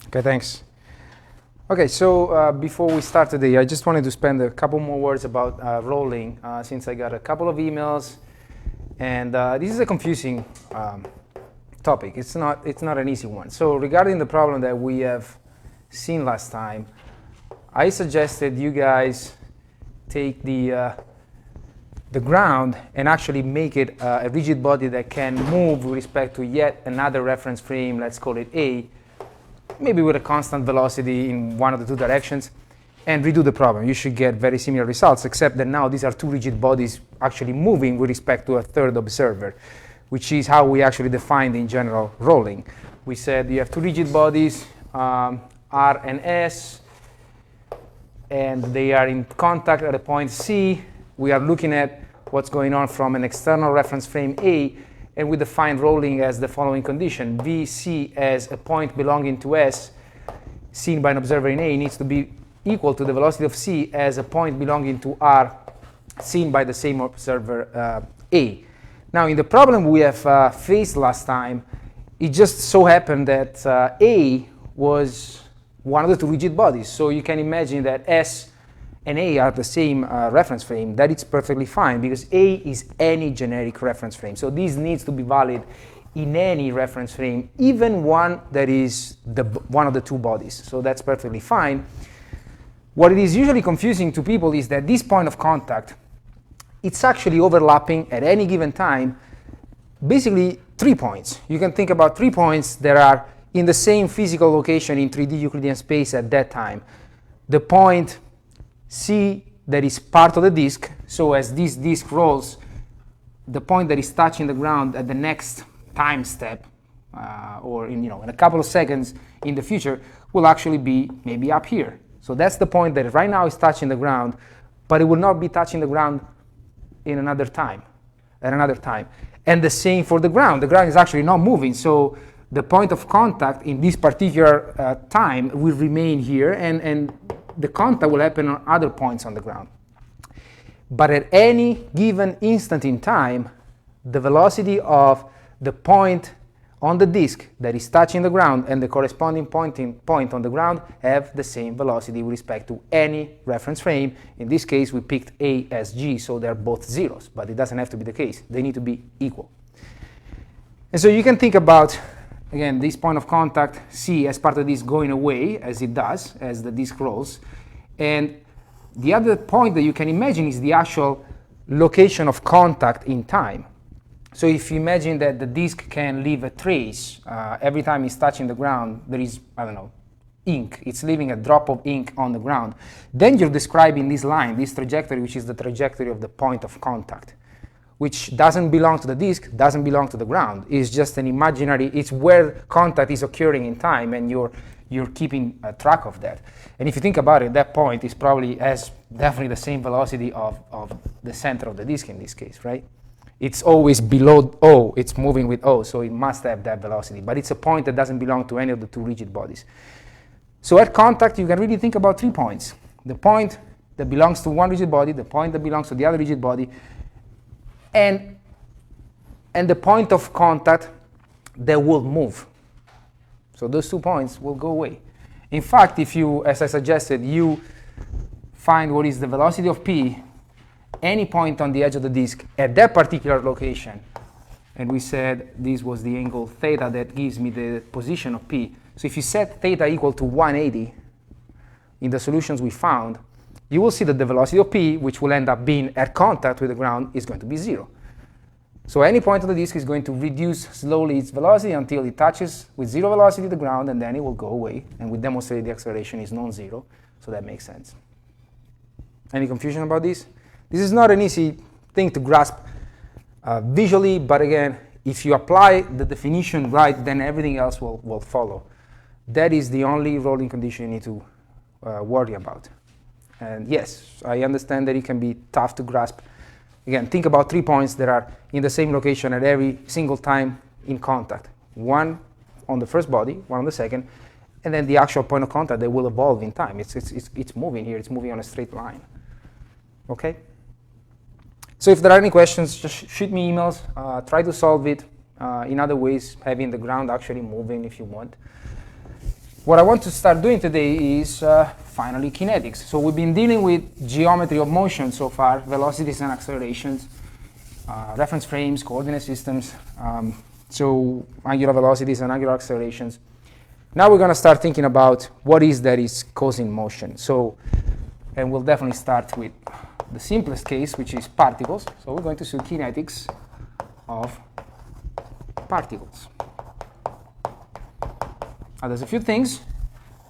Okay, thanks. Okay, so before we start today, I just wanted to spend a couple more words about rolling, since I got a couple of emails, and this is a confusing topic. It's not an easy one. So regarding the problem that we have seen last time, I suggested you guys take the ground and actually make it a rigid body that can move with respect to yet another reference frame, let's call it A, maybe with a constant velocity in one of the two directions, and redo the problem. You should get very similar results, except that now these are two rigid bodies actually moving with respect to a third observer, which is how we actually defined in general rolling. We said you have two rigid bodies, R and S, and they are in contact at a point C. We are looking at what's going on from an external reference frame A, and we define rolling as the following condition. VC as a point belonging to S, seen by an observer in A, needs to be equal to the velocity of C as a point belonging to R, seen by the same observer A. Now, in the problem we have faced last time, it just so happened that A was one of the two rigid bodies. So you can imagine that S and A are the same reference frame. That it's perfectly fine because A is any generic reference frame. So this needs to be valid in any reference frame, even one that is one of the two bodies. So that's perfectly fine. What it is usually confusing to people is that this point of contact, it's actually overlapping at any given time, basically 3 points. You can think about 3 points that are in the same physical location in 3D Euclidean space at that time. The point C that is part of the disk, so as this disk rolls, the point that is touching the ground at the next time step, or in a couple of seconds in the future, will actually be maybe up here. So that's the point that right now is touching the ground, but it will not be touching the ground in another time, at another time. And the same for the ground. The ground is actually not moving, so the point of contact in this particular time will remain here, and the contact will happen on other points on the ground. But at any given instant in time, the velocity of the point on the disk that is touching the ground and the corresponding point on the ground have the same velocity with respect to any reference frame. In this case, we picked A as G, so they're both zeros, but it doesn't have to be the case. They need to be equal. And so you can think about, again, this point of contact, C, as part of this going away, as it does, as the disk rolls. And the other point that you can imagine is the actual location of contact in time. So if you imagine that the disk can leave a trace, every time it's touching the ground, there is, I don't know, ink. It's leaving a drop of ink on the ground. Then you're describing this line, this trajectory, which is the trajectory of the point of contact, which doesn't belong to the disk, doesn't belong to the ground. It's just an imaginary, it's where contact is occurring in time, and you're keeping track of that. And if you think about it, that point is probably has definitely the same velocity of the center of the disk in this case, right? It's always below O, it's moving with O, so it must have that velocity. But it's a point that doesn't belong to any of the two rigid bodies. So at contact, you can really think about 3 points. The point that belongs to one rigid body, the point that belongs to the other rigid body, and the point of contact that will move. So those 2 points will go away. In fact, if you, as I suggested, you find what is the velocity of P, any point on the edge of the disk at that particular location, and we said this was the angle theta that gives me the position of P. So if you set theta equal to 180 in the solutions we found, you will see that the velocity of P, which will end up being at contact with the ground, is going to be 0. So any point on the disk is going to reduce slowly its velocity until it touches with 0 velocity the ground, and then it will go away. And we demonstrated the acceleration is non-zero, so that makes sense. Any confusion about this? This is not an easy thing to grasp visually, but again, if you apply the definition right, then everything else will follow. That is the only rolling condition you need to worry about. And yes, I understand that it can be tough to grasp. Again, think about 3 points that are in the same location at every single time in contact. One on the first body, one on the second, and then the actual point of contact that will evolve in time. It's moving here, it's moving on a straight line. Okay? So if there are any questions, just shoot me emails. Try to solve it in other ways, having the ground actually moving if you want. what I want to start doing today is finally kinetics. So we've been dealing with geometry of motion so far, velocities and accelerations, reference frames, coordinate systems, so angular velocities and angular accelerations. Now we're going to start thinking about what is that is causing motion. So, and we'll definitely start with the simplest case, which is particles. So we're going to see kinetics of particles. Now there's a few things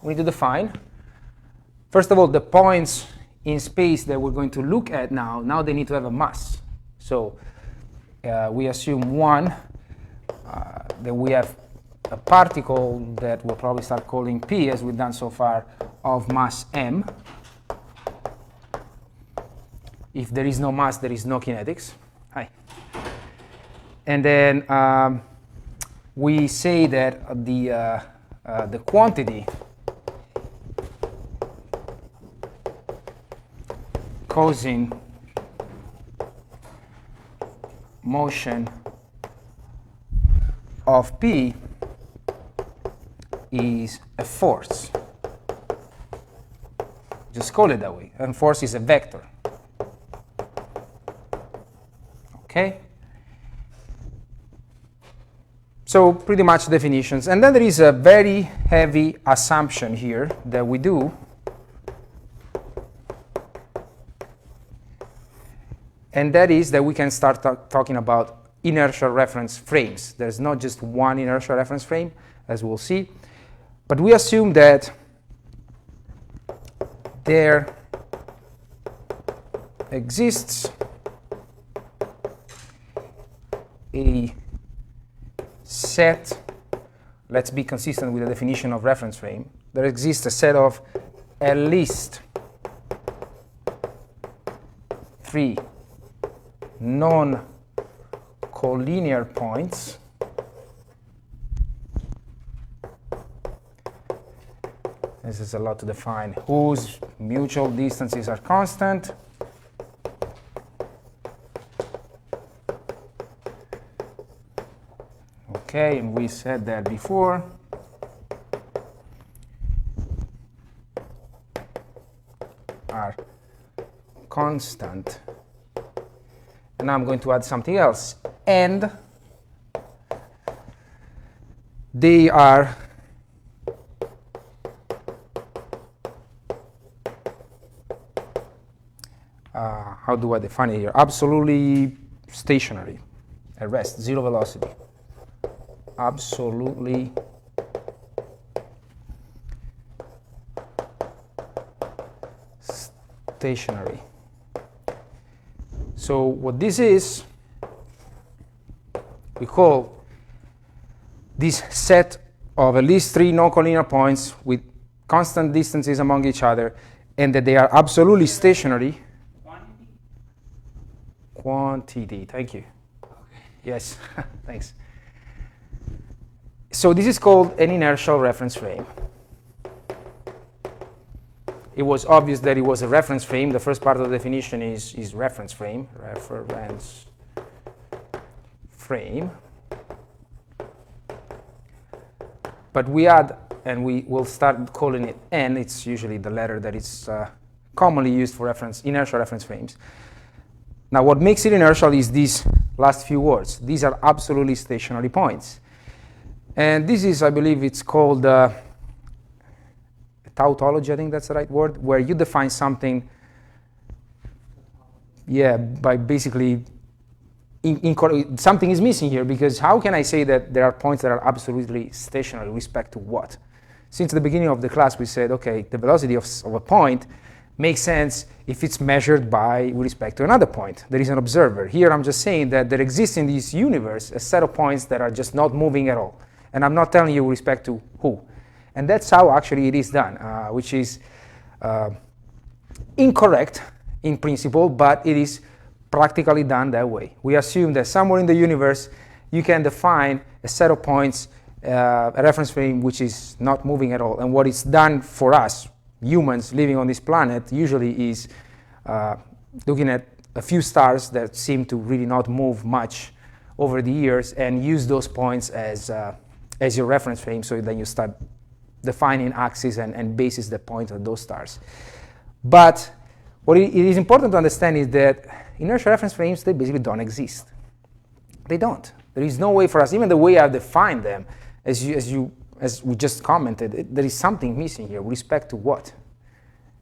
we need to define. First of all, the points in space that we're going to look at now they need to have a mass. So we assume one, that we have a particle that we'll probably start calling P, as we've done so far, of mass m. If there is no mass, there is no kinetics. Hi. And then we say that the quantity causing motion of P is a force. Just call it that way. And force is a vector. Okay? So pretty much definitions. And then there is a very heavy assumption here that we do. And that is that we can start talking about inertial reference frames. There's not just one inertial reference frame, as we'll see. But we assume that there exists a set, let's be consistent with the definition of reference frame, there exists a set of at least 3 non-collinear points this is a lot to define, whose mutual distances are constant, okay, and we said that before. Are constant. And now I'm going to add something else. And they are how do I define it here? Absolutely stationary, at rest, zero velocity. Absolutely stationary. So what this is, we call this set of at least 3 non-collinear points with constant distances among each other, and that they are absolutely stationary. Quantity, thank you. Okay. Yes, thanks. So this is called an inertial reference frame. It was obvious that it was a reference frame. The first part of the definition is reference frame. Reference frame. But we add, and we will start calling it N. It's usually the letter that is commonly used for inertial reference frames. Now what makes it inertial is these last few words. These are absolutely stationary points. And this is, I believe it's called tautology, I think that's the right word, where you define something, by basically, something is missing here, because how can I say that there are points that are absolutely stationary with respect to what? Since the beginning of the class we said, okay, the velocity of a point makes sense if it's measured with respect to another point. There is an observer. Here I'm just saying that there exists in this universe a set of points that are just not moving at all. And I'm not telling you with respect to who. And that's how actually it is done, which is incorrect in principle, but it is practically done that way. We assume that somewhere in the universe you can define a set of points, a reference frame which is not moving at all. And what is done for us, humans living on this planet, usually is looking at a few stars that seem to really not move much over the years and use those points as your reference frame, so then you start defining axes and bases that point at those stars. But what it is important to understand is that inertial reference frames, they basically don't exist. They don't. There is no way for us, even the way I define them, as we just commented, there is something missing here. With respect to what?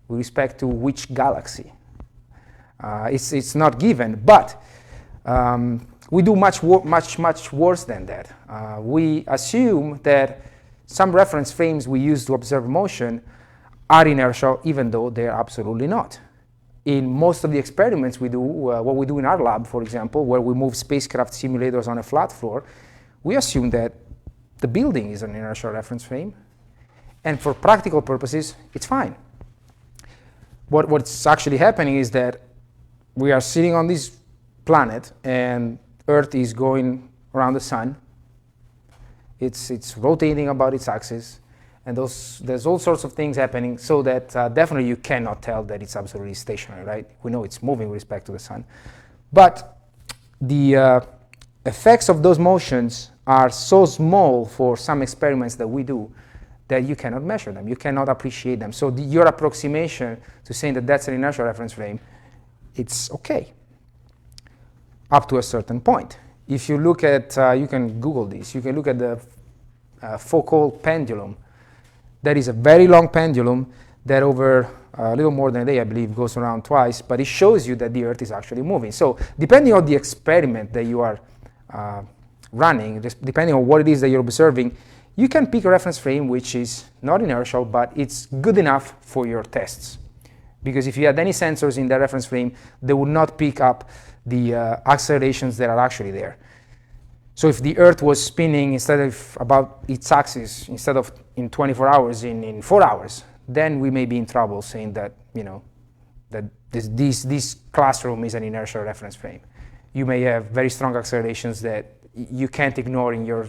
With respect to which galaxy? It's not given, but we do much worse than that. We assume that some reference frames we use to observe motion are inertial, even though they're absolutely not. In most of the experiments we do, what we do in our lab, for example, where we move spacecraft simulators on a flat floor, we assume that the building is an inertial reference frame, and for practical purposes, it's fine. What's actually happening is that we are sitting on this planet, and Earth is going around the sun. It's rotating about its axis, and there's all sorts of things happening, so that definitely you cannot tell that it's absolutely stationary, right? We know it's moving with respect to the sun. But the effects of those motions are so small for some experiments that we do that you cannot measure them, you cannot appreciate them. So your approximation to saying that that's an inertial reference frame, it's okay, up to a certain point. If you look at, you can Google this, you can look at the Foucault pendulum. That is a very long pendulum that over a little more than a day, I believe, goes around twice, but it shows you that the Earth is actually moving. So depending on the experiment that you are running, depending on what it is that you're observing, you can pick a reference frame which is not inertial, but it's good enough for your tests. Because if you had any sensors in that reference frame, they would not pick up the accelerations that are actually there. So if the Earth was spinning instead of about its axis, instead of in 24 hours, in 4 hours, then we may be in trouble saying that, that this classroom is an inertial reference frame. You may have very strong accelerations that you can't ignore in your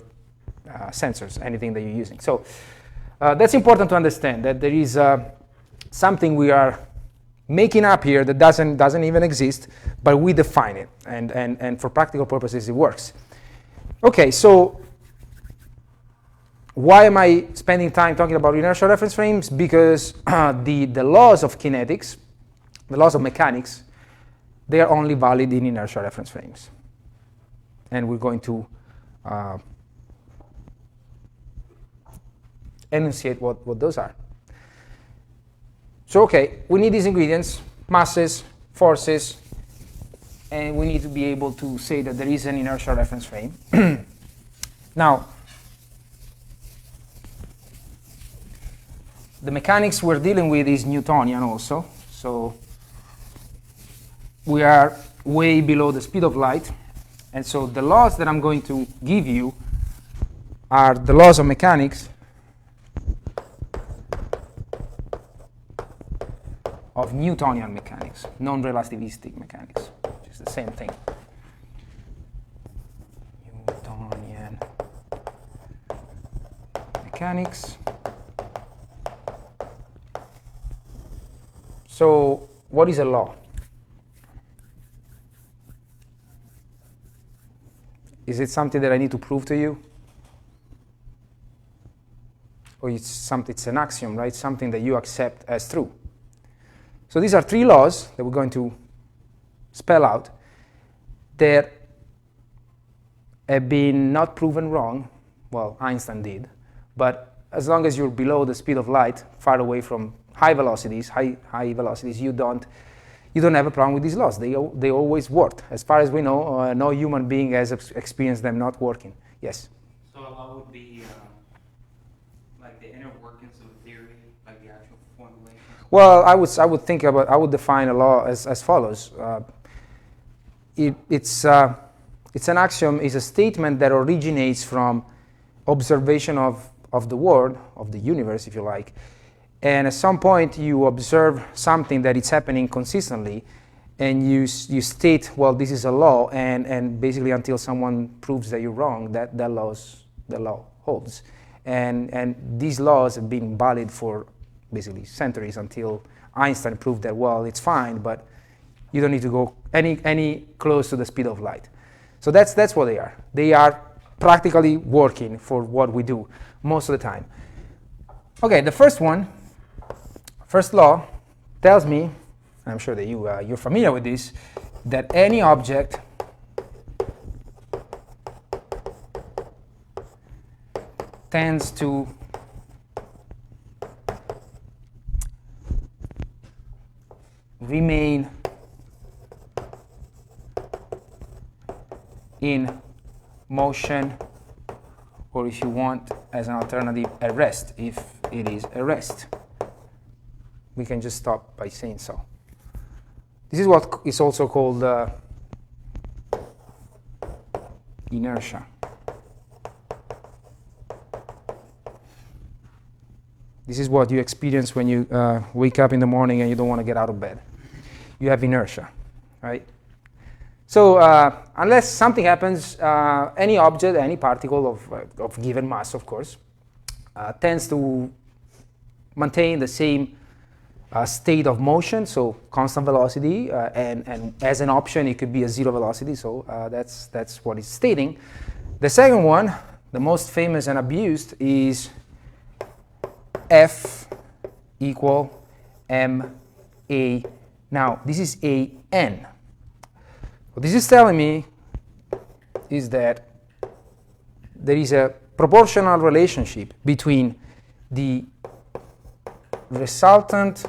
sensors, anything that you're using. So that's important to understand, that there is something we are making up here that doesn't even exist, but we define it, and for practical purposes it works. Okay, so why am I spending time talking about inertial reference frames? Because the laws of kinetics, the laws of mechanics, they are only valid in inertial reference frames. And we're going to enunciate what those are. So, okay, we need these ingredients, masses, forces, and we need to be able to say that there is an inertial reference frame. Now, the mechanics we're dealing with is Newtonian also. So we are way below the speed of light. And so the laws that I'm going to give you are the laws of mechanics of Newtonian mechanics, non-relativistic mechanics, which is the same thing. Newtonian mechanics. So what is a law? Is it something that I need to prove to you? Or it's an axiom, right? Something that you accept as true. So these are three laws that we're going to spell out that have been not proven wrong. Well, Einstein did. But as long as you're below the speed of light, far away from high velocities, you don't have a problem with these laws. They always worked. As far as we know, no human being has experienced them not working. Yes? So a law would be like the inner workings of a theory, like the actual formulation? Well, I would define a law as follows. It's an axiom, is a statement that originates from observation of the world, of the universe, if you like. And at some point, you observe something that is happening consistently, and you state, well, this is a law, and basically until someone proves that you're wrong, the law holds. And these laws have been valid for basically centuries until Einstein proved that, well, it's fine, but you don't need to go any close to the speed of light. So that's what they are. They are practically working for what we do most of the time. Okay, the first one, first law, tells me, and I'm sure that you're familiar with this, that any object tends to remain in motion, or if you want, as an alternative, at rest, if it is at rest. We can just stop by saying so. This is what is also called inertia. This is what you experience when you wake up in the morning and you don't want to get out of bed. You have inertia, right? So unless something happens, any object, any particle of given mass, of course, tends to maintain the same state of motion, so constant velocity, and as an option, it could be a zero velocity, so that's what it's stating. The second one, the most famous and abused, is F equal ma. Now, this is a n. What this is telling me is that there is a proportional relationship between the resultant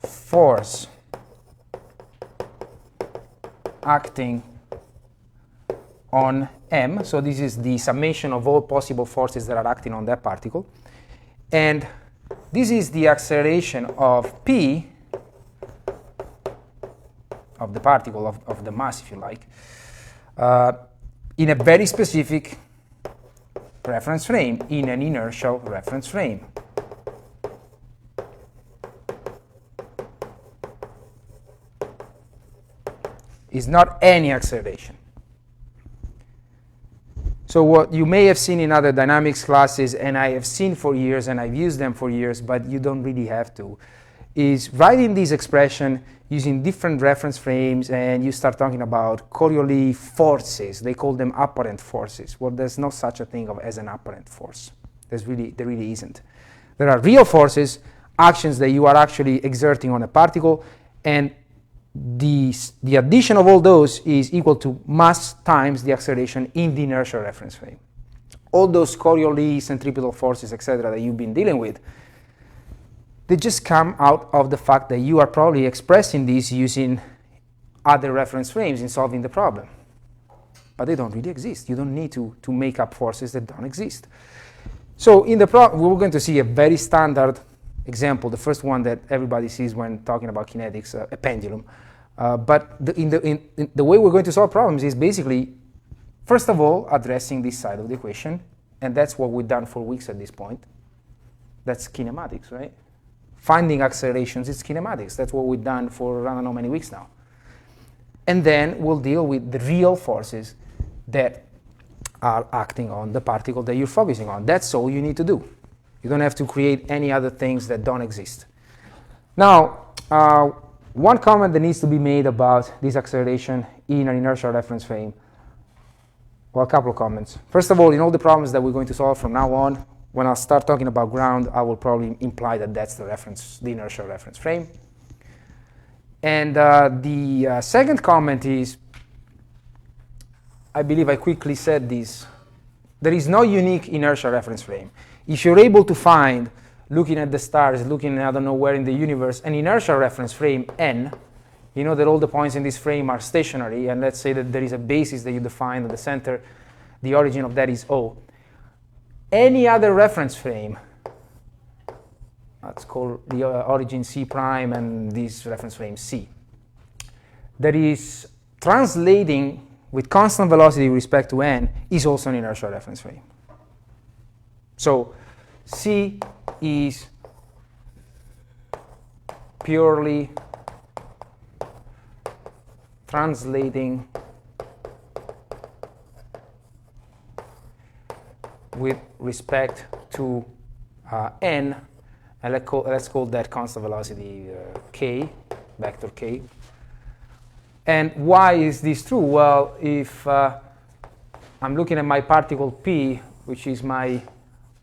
force acting on m, so this is the summation of all possible forces that are acting on that particle, and this is the acceleration of p, of the particle, of the mass, if you like, in a very specific reference frame, in an inertial reference frame. Is not any acceleration. So what you may have seen in other dynamics classes, and I have seen for years, and I've used them for years, but you don't really have to, is writing this expression using different reference frames, and you start talking about Coriolis forces. They call them apparent forces. Well, there's no such a thing as an apparent force. There really isn't. There are real forces, actions that you are actually exerting on a particle, and the addition of all those is equal to mass times the acceleration in the inertial reference frame. All those Coriolis, centripetal forces, etc., that you've been dealing with, they just come out of the fact that you are probably expressing these using other reference frames in solving the problem. But they don't really exist. You don't need to make up forces that don't exist. So in the problem, we're going to see a very standard example, the first one that everybody sees when talking about kinetics, a pendulum. But the way we're going to solve problems is basically, first of all, addressing this side of the equation, and that's what we've done for weeks at this point. That's kinematics, right? Finding accelerations is kinematics. That's what we've done for I don't know many weeks now. And then we'll deal with the real forces that are acting on the particle that you're focusing on. That's all you need to do. You don't have to create any other things that don't exist. Now, one comment that needs to be made about this acceleration in an inertial reference frame, well, a couple of comments. First of all, in all the problems that we're going to solve from now on, when I start talking about ground, I will probably imply that that's the inertial reference frame. And the second comment is, I believe I quickly said this, there is no unique inertial reference frame. If you're able to find, looking at the stars, looking I don't know where in the universe, an inertial reference frame n, you know that all the points in this frame are stationary, and let's say that there is a basis that you define at the center, the origin of that is O. Any other reference frame, let's call the origin C prime and this reference frame C, that is translating with constant velocity with respect to n is also an inertial reference frame. So C is purely translating with respect to n, and let's call that constant velocity k, vector k. And why is this true? Well, if I'm looking at my particle p, which is my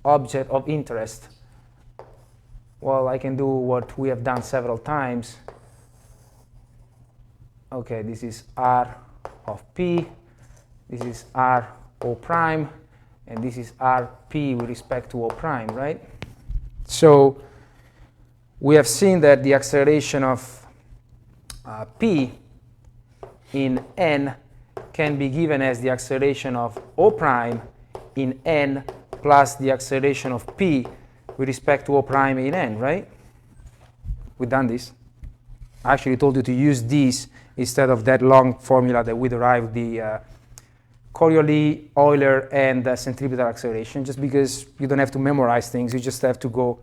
object of interest, well, I can do what we have done several times. Okay, this is R of P, this is R O prime, and this is Rp with respect to O prime, right? So we have seen that the acceleration of P in n can be given as the acceleration of O prime in n plus the acceleration of P with respect to O prime in n, right? We've done this. I actually told you to use these instead of that long formula that we derived the Coriolis, Euler, and centripetal acceleration, just because you don't have to memorize things. You just have to go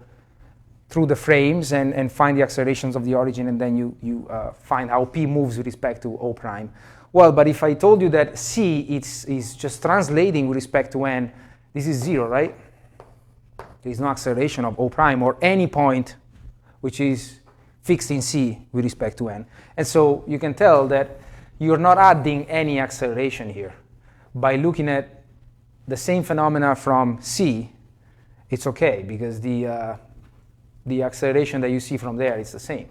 through the frames and find the accelerations of the origin, and then you find how P moves with respect to O prime. Well, but if I told you that C is just translating with respect to n, this is 0, right? There is no acceleration of O prime or any point which is fixed in C with respect to n. And so you can tell that you're not adding any acceleration here. By looking at the same phenomena from C, it's okay, because the acceleration that you see from there is the same.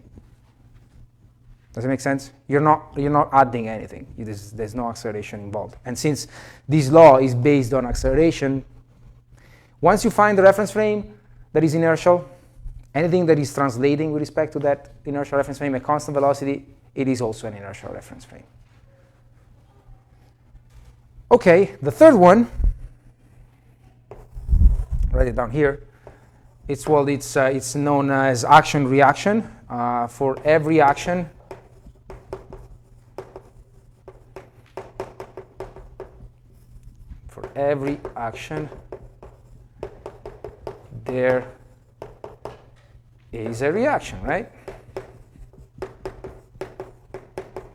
Does it make sense? You're not adding anything. There's no acceleration involved. And since this law is based on acceleration, once you find the reference frame that is inertial, anything that is translating with respect to that inertial reference frame at constant velocity, it is also an inertial reference frame. Okay, the third one, write it down here. It's known as action-reaction. For every action, there is a reaction, right?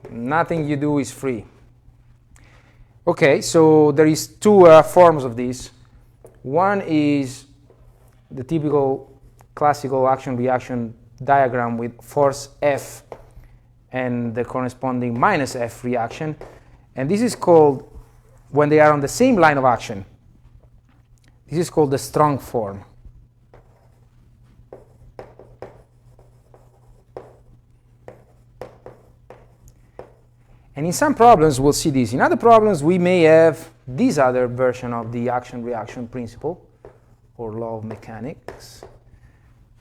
Nothing you do is free. Okay, so there is two forms of this. One is the typical classical action-reaction diagram with force F and the corresponding minus F reaction. And this is called, when they are on the same line of action, this is called the strong form. And in some problems, we'll see this. In other problems, we may have this other version of the action-reaction principle, or law of mechanics,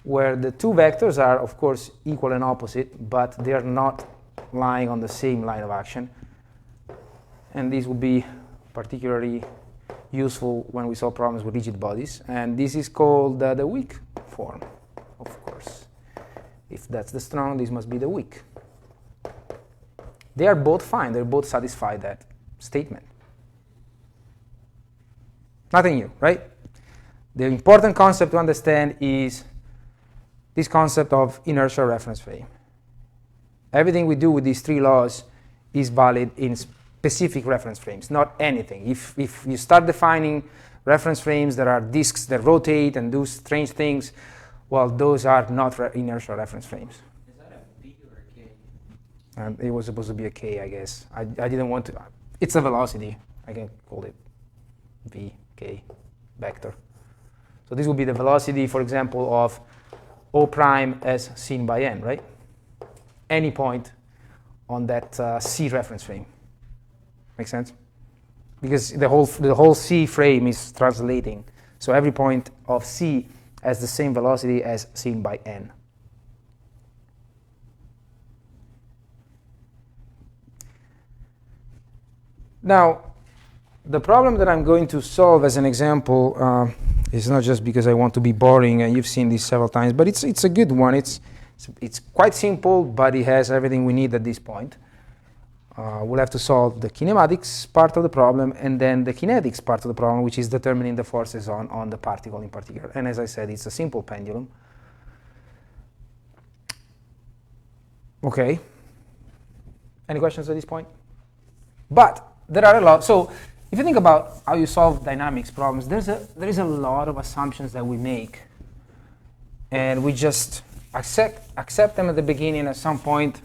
where the two vectors are, of course, equal and opposite, but they are not lying on the same line of action. And this will be particularly useful when we solve problems with rigid bodies. And this is called the weak form, of course. If that's the strong, this must be the weak. They are both fine. They both satisfy that statement. Nothing new, right? The important concept to understand is this concept of inertial reference frame. Everything we do with these three laws is valid in specific reference frames, not anything. If you start defining reference frames that are disks that rotate and do strange things, well, those are not inertial reference frames. Is that a V or a K? And it was supposed to be a K, I guess. I didn't want to. It's a velocity. I can call it V, K, vector. So this will be the velocity, for example, of O prime as seen by n, right? Any point on that C reference frame. Make sense? Because the whole C frame is translating. So every point of C has the same velocity as seen by n. Now, the problem that I'm going to solve as an example is not just because I want to be boring, and you've seen this several times, but it's a good one. It's quite simple, but it has everything we need at this point. We'll have to solve the kinematics part of the problem and then the kinetics part of the problem, which is determining the forces on the particle in particular. And as I said, it's a simple pendulum. Okay. Any questions at this point? But there are a lot. So if you think about how you solve dynamics problems, there is a lot of assumptions that we make, and we just accept them at the beginning at some point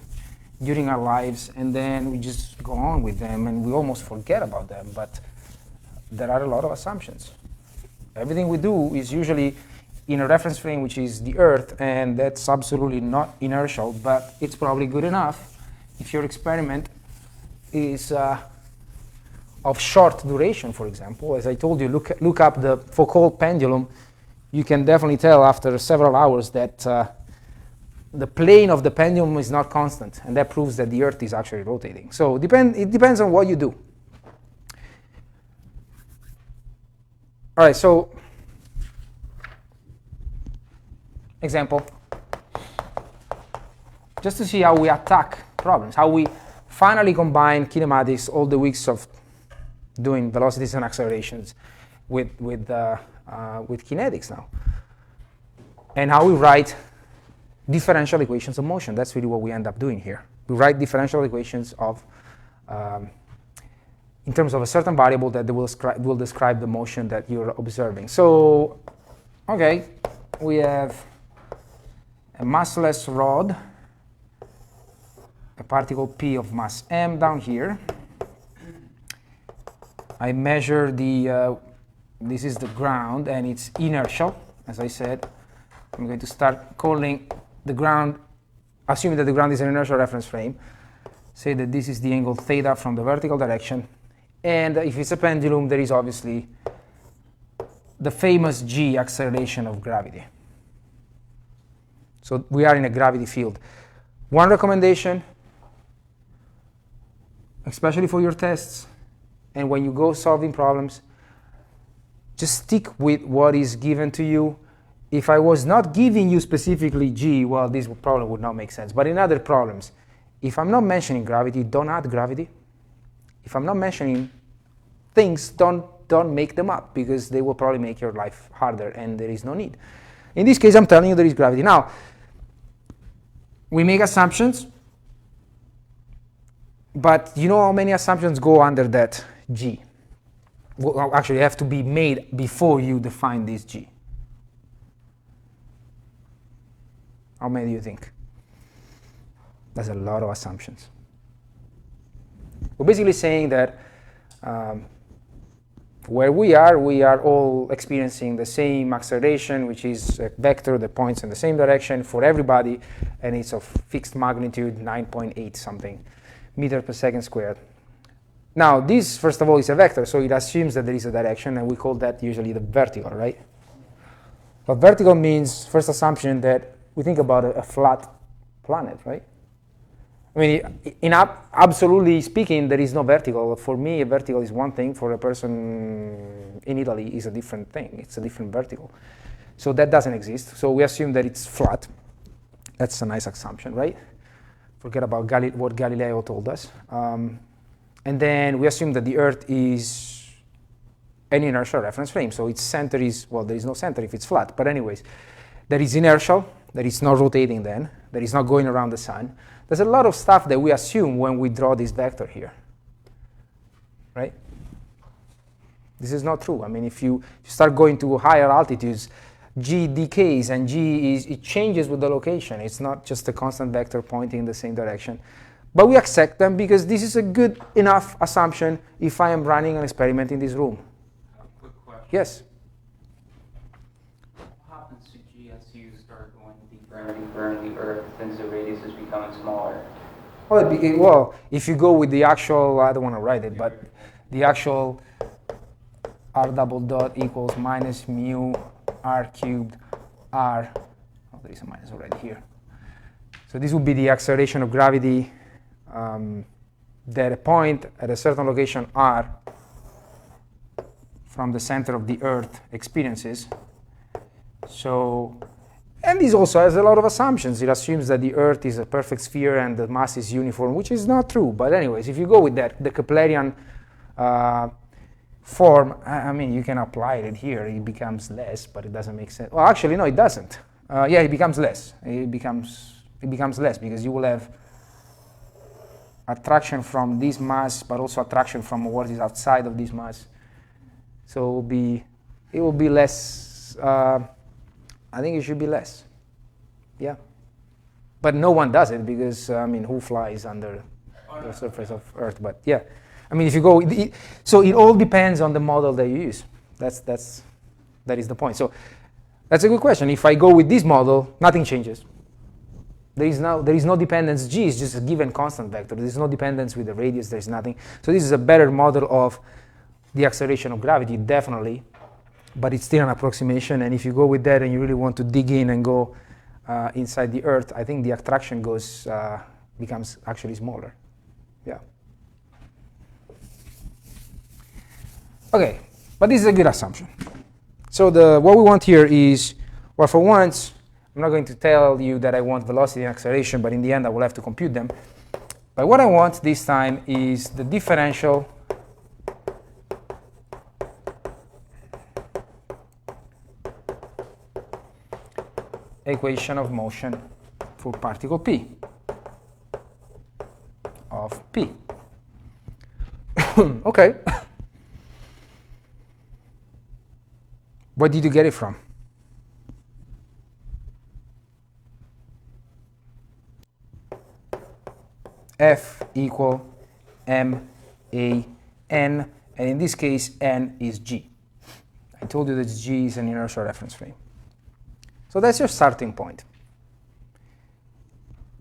during our lives, and then we just go on with them, and we almost forget about them. But there are a lot of assumptions. Everything we do is usually in a reference frame, which is the Earth, and that's absolutely not inertial, but it's probably good enough if your experiment is of short duration, for example. As I told you, look up the Foucault pendulum. You can definitely tell after several hours that the plane of the pendulum is not constant, and that proves that the Earth is actually rotating. So it depends on what you do. All right, so example, just to see how we attack problems, how we finally combine kinematics, all the weeks of doing velocities and accelerations with kinetics now, and how we write differential equations of motion. That's really what we end up doing here. We write differential equations of in terms of a certain variable that will describe the motion that you're observing. So, okay, we have a massless rod, a particle P of mass m down here. I measure this is the ground, and it's inertial, as I said. I'm going to start calling the ground, assuming that the ground is an inertial reference frame. Say that this is the angle theta from the vertical direction. And if it's a pendulum, there is obviously the famous g acceleration of gravity. So we are in a gravity field. One recommendation, especially for your tests, and when you go solving problems, just stick with what is given to you. If I was not giving you specifically g, well, this problem would not make sense. But in other problems, if I'm not mentioning gravity, don't add gravity. If I'm not mentioning things, don't make them up, because they will probably make your life harder, and there is no need. In this case, I'm telling you there is gravity. Now, we make assumptions, but you know how many assumptions go under that g? Well, actually, have to be made before you define this g. How many do you think? That's a lot of assumptions. We're basically saying that where we are all experiencing the same acceleration, which is a vector that points in the same direction for everybody, and it's of fixed magnitude, 9.8 something meter per second squared. Now, this, first of all, is a vector, so it assumes that there is a direction, and we call that usually the vertical, right? But vertical means, first assumption, that we think about a flat planet, right? I mean, absolutely speaking, there is no vertical. For me, a vertical is one thing. For a person in Italy, is a different thing. It's a different vertical. So that doesn't exist. So we assume that it's flat. That's a nice assumption, right? Forget about what Galileo told us. And then we assume that the Earth is an inertial reference frame. So its center is, well, there is no center if it's flat. But anyways, that is inertial, that it's not rotating then, that it's not going around the sun. There's a lot of stuff that we assume when we draw this vector here, right? This is not true. I mean, if you start going to higher altitudes, g decays, and it changes with the location. It's not just a constant vector pointing in the same direction. But we accept them because this is a good enough assumption if I am running an experiment in this room. Quick question. Yes? What happens to G as you start going deeper and deeper in the Earth since the radius is becoming smaller? Well, if you go with the actual, I don't want to write it, but the actual r double dot equals minus mu r cubed r. Oh, there is a minus already here. So this would be the acceleration of gravity that a point at a certain location r from the center of the Earth experiences. So, and this also has a lot of assumptions. It assumes that the Earth is a perfect sphere and the mass is uniform, which is not true. But anyways, if you go with that, the Keplerian form, I mean, you can apply it here. It becomes less, but it doesn't make sense. Well, actually, no, it doesn't. Yeah, it becomes less. It becomes less because you will have attraction from this mass, but also attraction from what is outside of this mass. So it will be less. I think it should be less. Yeah. But no one does it because, I mean, who flies under the surface of Earth? But yeah. I mean, if you go, so it all depends on the model that you use. That's That is the point. So that's a good question. If I go with this model, nothing changes. There is no dependence. G is just a given constant vector. There is no dependence with the radius. There is nothing. So this is a better model of the acceleration of gravity, definitely. But it's still an approximation. And if you go with that and you really want to dig in and go inside the Earth, I think the attraction becomes actually smaller. Yeah. OK, but this is a good assumption. So what we want here is, well, for once, I'm not going to tell you that I want velocity and acceleration, but in the end, I will have to compute them. But what I want this time is the differential equation of motion for particle P of P. OK. Where did you get it from? F equal m a n, and in this case, n is g. I told you that g is an inertial reference frame. So that's your starting point.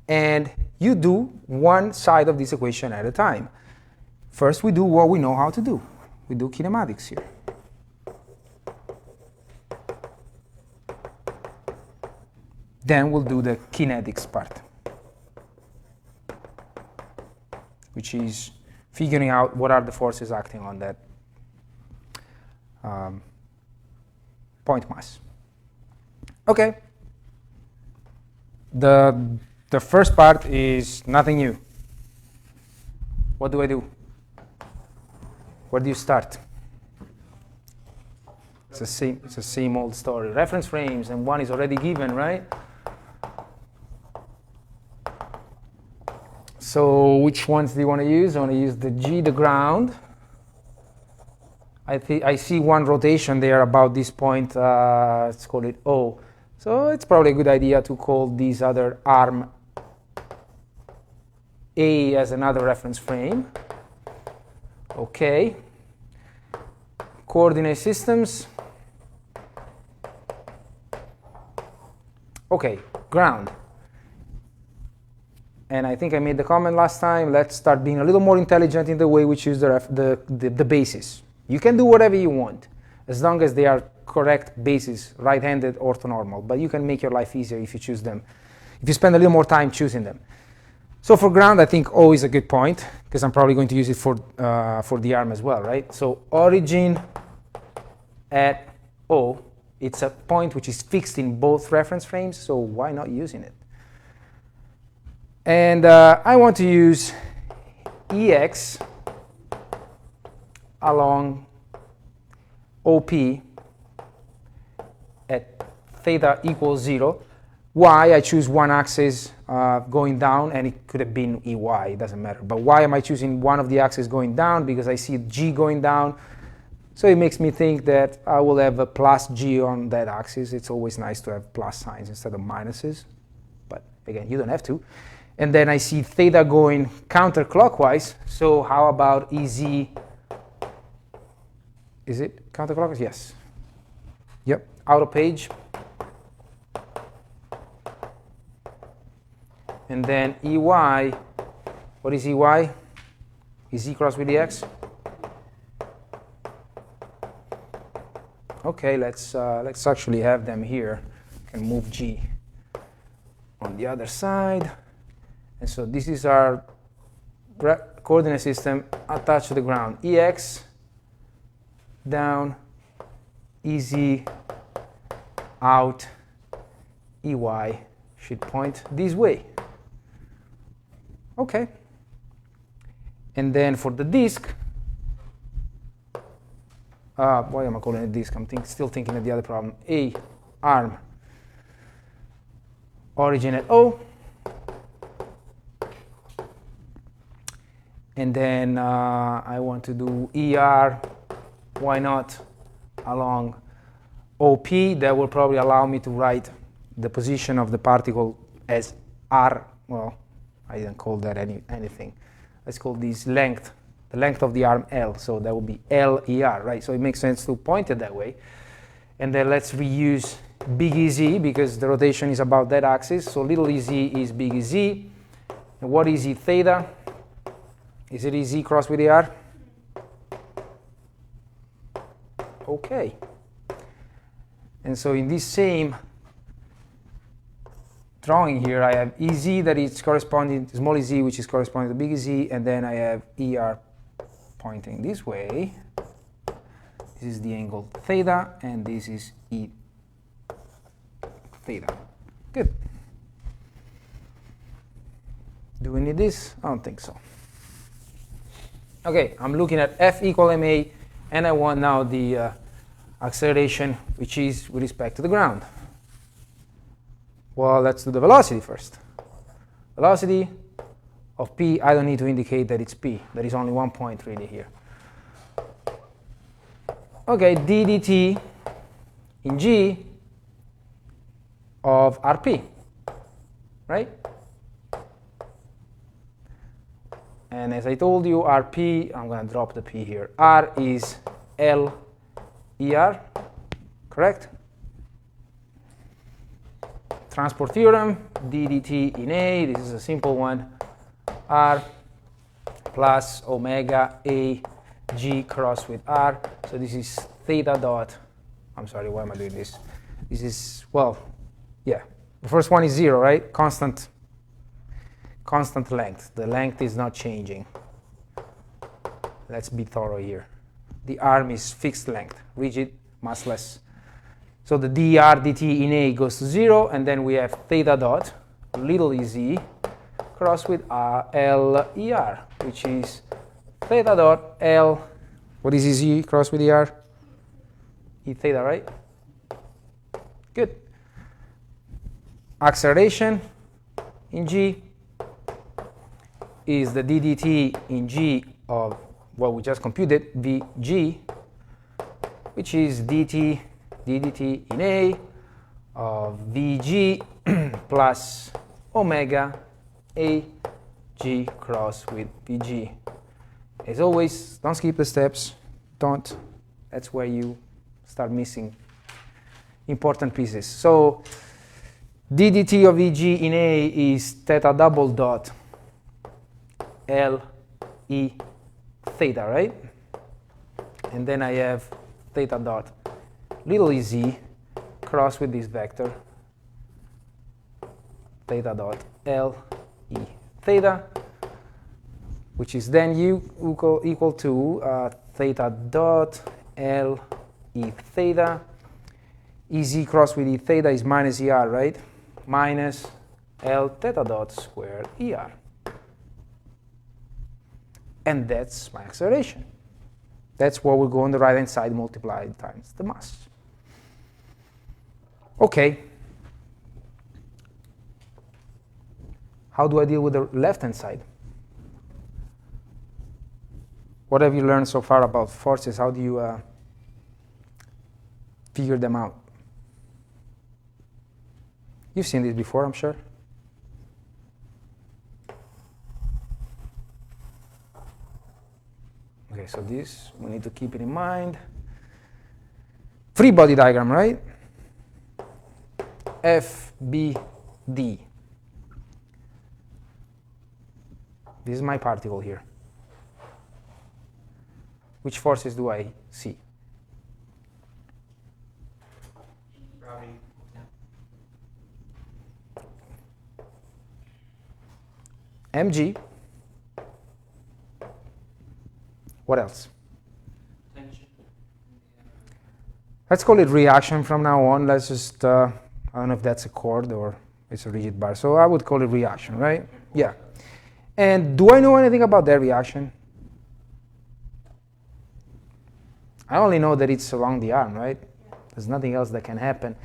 And you do one side of this equation at a time. First, we do what we know how to do. We do kinematics here. Then we'll do the kinetics part, which is figuring out what are the forces acting on that point mass. OK. The first part is nothing new. What do I do? Where do you start? It's the same old story. Reference frames, and one is already given, right? So which ones do you want to use? I want to use the G, the ground. I see one rotation there about this point. Let's call it O. So it's probably a good idea to call this other arm A as another reference frame. OK. Coordinate systems. OK, ground. And I think I made the comment last time, let's start being a little more intelligent in the way we choose the bases. You can do whatever you want, as long as they are correct bases, right-handed, orthonormal. But you can make your life easier if you choose them, if you spend a little more time choosing them. So for ground, I think O is a good point, because I'm probably going to use it for the arm as well, right? So origin at O, it's a point which is fixed in both reference frames, so why not using it? And I want to use EX along OP at theta equals 0. Y, I choose one axis going down, and it could have been EY, it doesn't matter. But why am I choosing one of the axes going down? Because I see G going down. So it makes me think that I will have a plus G on that axis. It's always nice to have plus signs instead of minuses. But again, you don't have to. And then I see theta going counterclockwise. So how about EZ? Is it counterclockwise? Yes. Yep, out of page. And then EY, what is EY? Is E crossed with EX? OK, let's actually have them here. And move G on the other side. And so this is our coordinate system attached to the ground. EX down, EZ out, EY should point this way. OK. And then for the disk, why am I calling it disk? I'm still thinking of the other problem. A, arm, origin at O. And then I want to do ER, why not, along OP. That will probably allow me to write the position of the particle as R. Well, I didn't call that anything. Let's call this length, the length of the arm L. So that would be LER, right? So it makes sense to point it that way. And then let's reuse big EZ because the rotation is about that axis. So little EZ is big EZ. And what is E theta? Is it EZ crossed with ER? Okay. And so in this same drawing here, I have EZ that is corresponding to small EZ, which is corresponding to big EZ, and then I have ER pointing this way. This is the angle theta, and this is E theta. Good. Do we need this? I don't think so. Okay, I'm looking at F equal ma, and I want now the acceleration, which is with respect to the ground. Well, let's do the velocity first. Velocity of p, I don't need to indicate that it's p. There is only one point really here. Okay, d dt in g of rp, right? And as I told you, rp, I'm going to drop the p here. R is L ER, correct? Transport theorem, d dt in A, this is a simple one, R plus omega A G cross with R. So this is theta dot, I'm sorry, why am I doing this? This is, well, yeah, the first one is 0, right? Constant length. The length is not changing. Let's be thorough here. The arm is fixed length, rigid, massless. So the dr dt in A goes to 0, and then we have theta dot, little ez, cross with L ER, which is theta dot L, what is ez cross with ER? E theta, right? Good. Acceleration in G is the ddt in G of what we just computed, Vg, which is ddt in A of Vg plus omega A G cross with Vg. As always, don't skip the steps. Don't. That's where you start missing important pieces. So ddt of Vg in A is theta double dot L E theta, right? And then I have theta dot little ez cross with this vector, theta dot L E theta, which is then equal to theta dot L E theta. Ez cross with E theta is minus ER, right? Minus L theta dot squared ER. And that's my acceleration. That's what will go on the right-hand side multiplied times the mass. Okay. How do I deal with the left-hand side? What have you learned so far about forces? How do you figure them out? You've seen this before, I'm sure. Okay, so this, we need to keep it in mind. Free body diagram, right? F, B, D. This is my particle here. Which forces do I see? Gravity. Mg. What else? Tension. Let's call it reaction from now on. Let's just, I don't know if that's a chord or it's a rigid bar. So I would call it reaction, right? Yeah. And do I know anything about that reaction? I only know that it's along the arm, right? There's nothing else that can happen.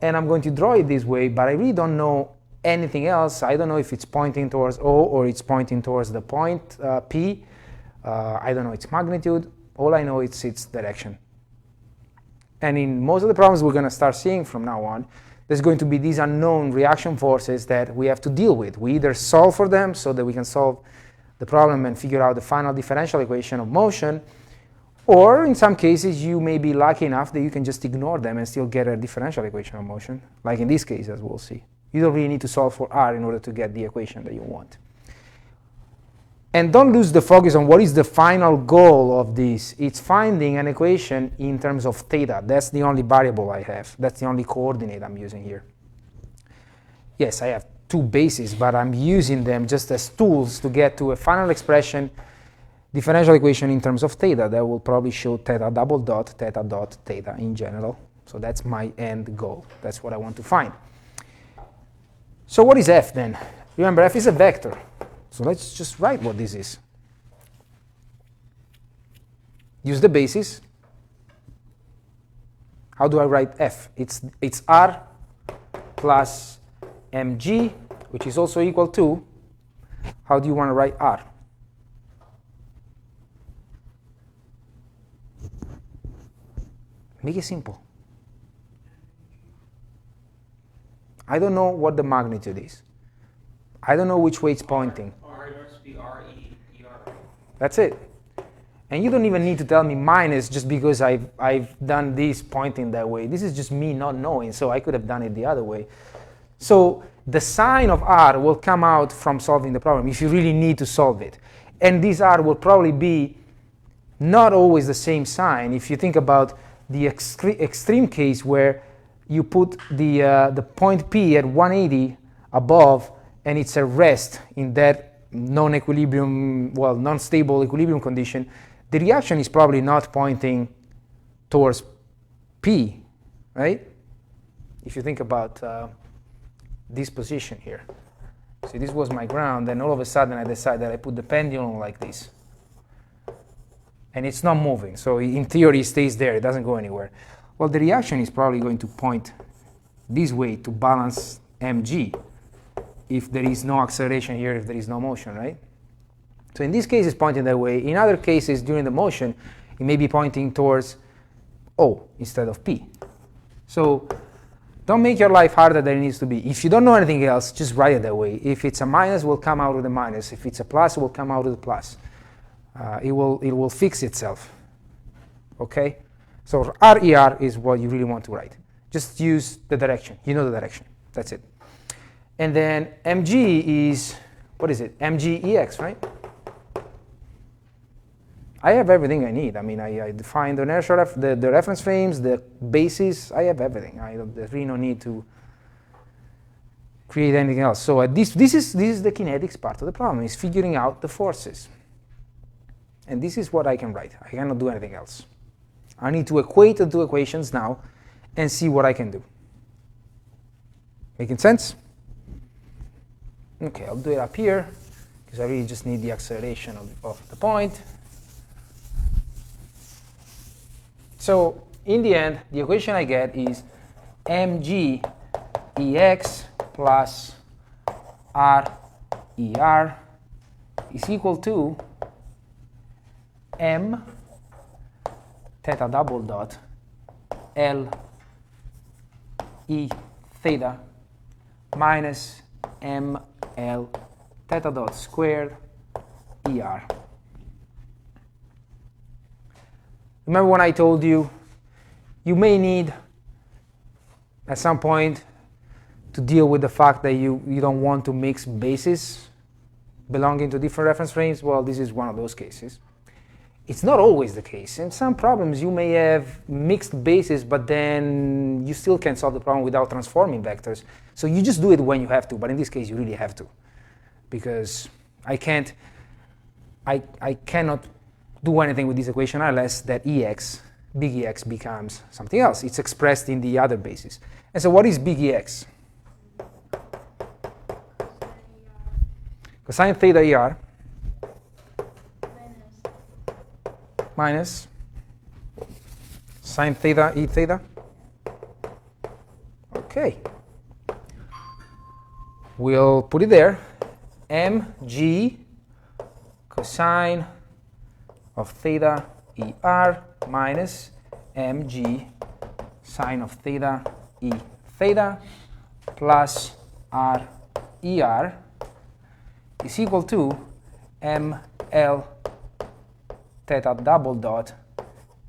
And I'm going to draw it this way, but I really don't know anything else. I don't know if it's pointing towards O or it's pointing towards the point P. I don't know its magnitude. All I know is its direction. And in most of the problems we're going to start seeing from now on, there's going to be these unknown reaction forces that we have to deal with. We either solve for them so that we can solve the problem and figure out the final differential equation of motion, Or in some cases, you may be lucky enough that you can just ignore them and still get a differential equation of motion, like in this case, as we'll see. You don't really need to solve for r in order to get the equation that you want. And don't lose the focus on what is the final goal of this. It's finding an equation in terms of theta. That's the only variable I have. That's the only coordinate I'm using here. Yes, I have two bases, but I'm using them just as tools to get to a final expression, differential equation in terms of theta that will probably show theta double dot theta in general. So that's my end goal. That's what I want to find. So what is f then? Remember, f is a vector. So let's just write what this is. Use the basis. How do I write f? It's r plus mg, which is also equal to, how do you want to write r? Make it simple. I don't know what the magnitude is. I don't know which way it's pointing. R must be R-E-E-R. That's it. And you don't even need to tell me minus just because I've done this pointing that way. This is just me not knowing, so I could have done it the other way. So the sign of r will come out from solving the problem if you really need to solve it. And this r will probably be not always the same sign. If you think about the extreme case where you put the point P at 180 above, and it's a rest in that non-equilibrium, well, non-stable equilibrium condition, the reaction is probably not pointing towards P, right? If you think about this position here. See, this was my ground, and all of a sudden I decide that I put the pendulum like this. And it's not moving, so in theory it stays there, it doesn't go anywhere. Well, the reaction is probably going to point this way to balance mg if there is no acceleration here, if there is no motion, right? So in this case it's pointing that way. In other cases during the motion it may be pointing towards O instead of P. So don't make your life harder than it needs to be. If you don't know anything else, just write it that way. If it's a minus, it will come out with a minus. If it's a plus, it will come out with a plus. It will fix itself. Okay? So RER is what you really want to write. Just use the direction. You know the direction. That's it. And then mg is, what is it? mg(EX), right? I have everything I need. I mean, I defined the inertial the reference frames, the basis. I have everything. There's really no need to create anything else. So this is the kinetics part of the problem. Is figuring out the forces. And this is what I can write. I cannot do anything else. I need to equate the two equations now and see what I can do. Making sense? Okay, I'll do it up here because I really just need the acceleration of the point. So in the end, the equation I get is mg(EX) plus RER is equal to m theta double dot L E theta minus ML theta dot squared ER. Remember when I told you, you may need at some point to deal with the fact that you don't want to mix bases belonging to different reference frames? Well, this is one of those cases. It's not always the case. In some problems, you may have mixed bases, but then you still can solve the problem without transforming vectors. So you just do it when you have to, but in this case, you really have to. Because I cannot do anything with this equation unless that EX, big EX, becomes something else. It's expressed in the other basis. And so what is big EX? Cosine theta ER minus sine theta E theta. Okay. We'll put it there. mg cosine of theta ER minus mg sine of theta E theta plus RER is equal to ML theta double dot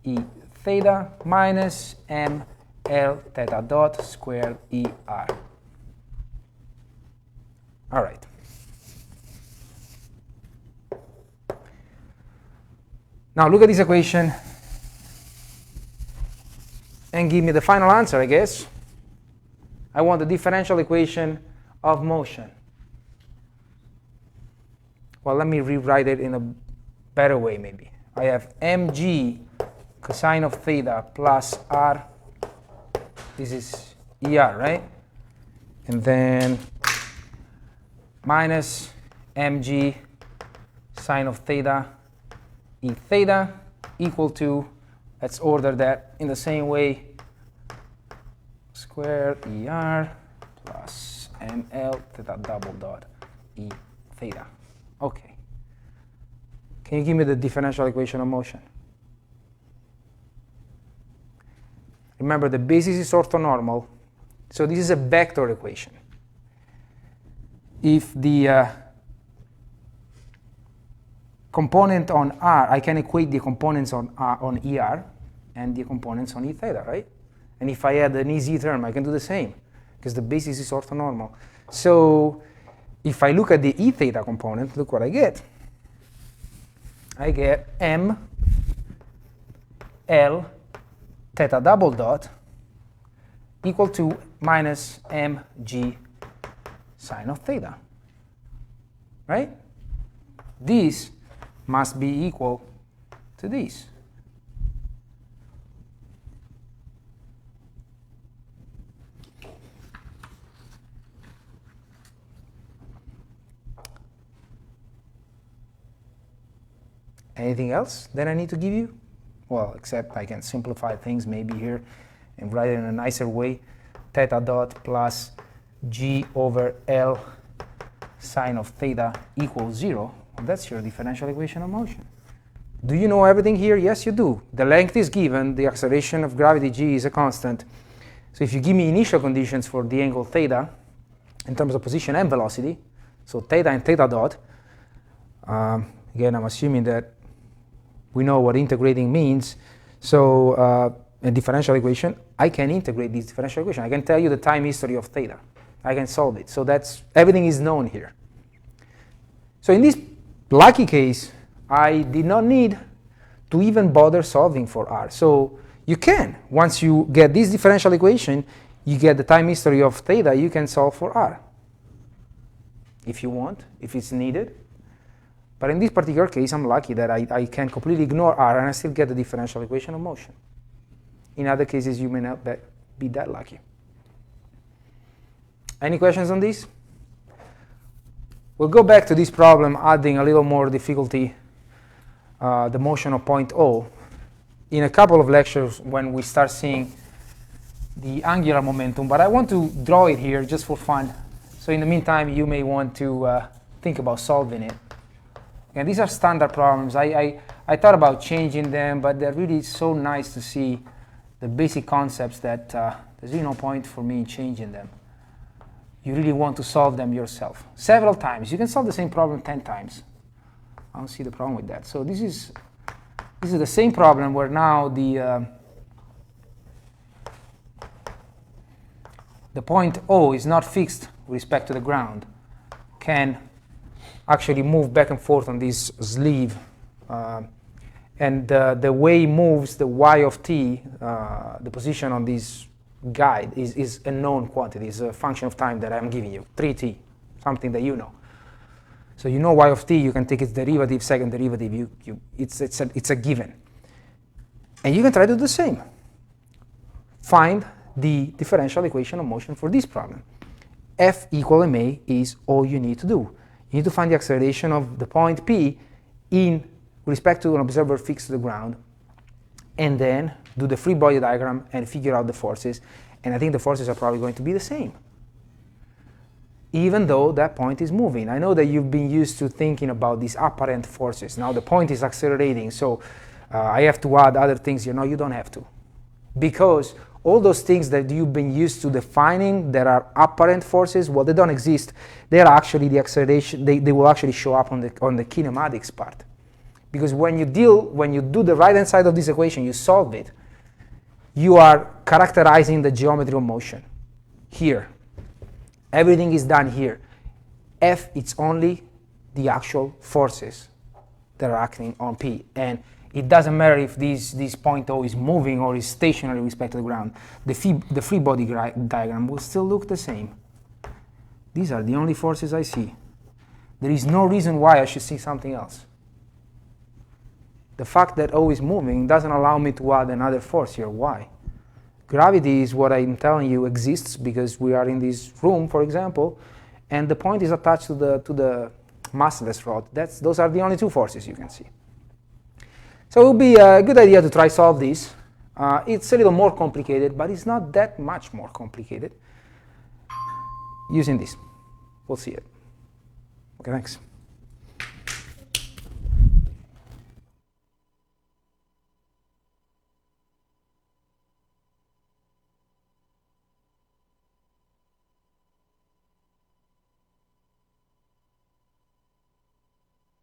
E theta minus ml theta dot squared ER. All right. Now look at this equation and give me the final answer, I guess. I want the differential equation of motion. Well, let me rewrite it in a better way, maybe. I have mg cosine of theta plus r. This is ER, right? And then minus mg sine of theta E theta equal to, let's order that in the same way, square ER plus ML theta double dot E theta. Okay. Can you give me the differential equation of motion? Remember, the basis is orthonormal, so this is a vector equation. If the component on R, I can equate the components on ER and the components on E theta, right? And if I add an EZ term, I can do the same, because the basis is orthonormal. So if I look at the E theta component, look what I get. I get M L theta double dot equal to minus mg sine of theta, right? This must be equal to this. Anything else that I need to give you? Well, except I can simplify things maybe here and write it in a nicer way. Theta dot plus g over L sine of theta equals 0. That's your differential equation of motion. Do you know everything here? Yes, you do. The length is given. The acceleration of gravity g is a constant. So if you give me initial conditions for the angle theta in terms of position and velocity, so theta and theta dot, again, I'm assuming that we know what integrating means. So a differential equation, I can integrate this differential equation. I can tell you the time history of theta. I can solve it. So that's, everything is known here. So in this lucky case, I did not need to even bother solving for r. So you can, once you get this differential equation, you get the time history of theta, you can solve for r if you want, if it's needed. But in this particular case, I'm lucky that I can completely ignore r and I still get the differential equation of motion. In other cases, you may not be that lucky. Any questions on this? We'll go back to this problem, adding a little more difficulty, the motion of point O, in a couple of lectures when we start seeing the angular momentum. But I want to draw it here just for fun. So in the meantime, you may want to think about solving it. And these are standard problems. I thought about changing them, but they're really so nice to see the basic concepts that there's really no point for me in changing them. You really want to solve them yourself several times. You can solve the same problem 10 times. I don't see the problem with that. So this is the same problem where now the point O is not fixed with respect to the ground, can actually move back and forth on this sleeve. And the way it moves, the y of t, the position on this guide is a known quantity. It's a function of time that I'm giving you, 3t, something that you know. So you know y of t, you can take its derivative, second derivative, it's a given. And you can try to do the same. Find the differential equation of motion for this problem. F equal ma is all you need to do. You need to find the acceleration of the point P in respect to an observer fixed to the ground, and then do the free body diagram and figure out the forces. And I think the forces are probably going to be the same, even though that point is moving. I know that you've been used to thinking about these apparent forces. Now the point is accelerating, so I have to add other things here. No, you don't have to. Because all those things that you've been used to defining that are apparent forces, well, they don't exist. They are actually the acceleration. They will actually show up on the kinematics part. Because when you do the right-hand side of this equation, you solve it, you are characterizing the geometry of motion. Here. Everything is done here. F, it's only the actual forces that are acting on P. And it doesn't matter if this point O is moving or is stationary with respect to the ground. The free body diagram will still look the same. These are the only forces I see. There is no reason why I should see something else. The fact that O is moving doesn't allow me to add another force here. Why? Gravity is what I'm telling you exists because we are in this room, for example, and the point is attached to the massless rod. Those are the only two forces you can see. So it would be a good idea to try solve this. It's a little more complicated, but it's not that much more complicated using this. We'll see it. Okay, thanks.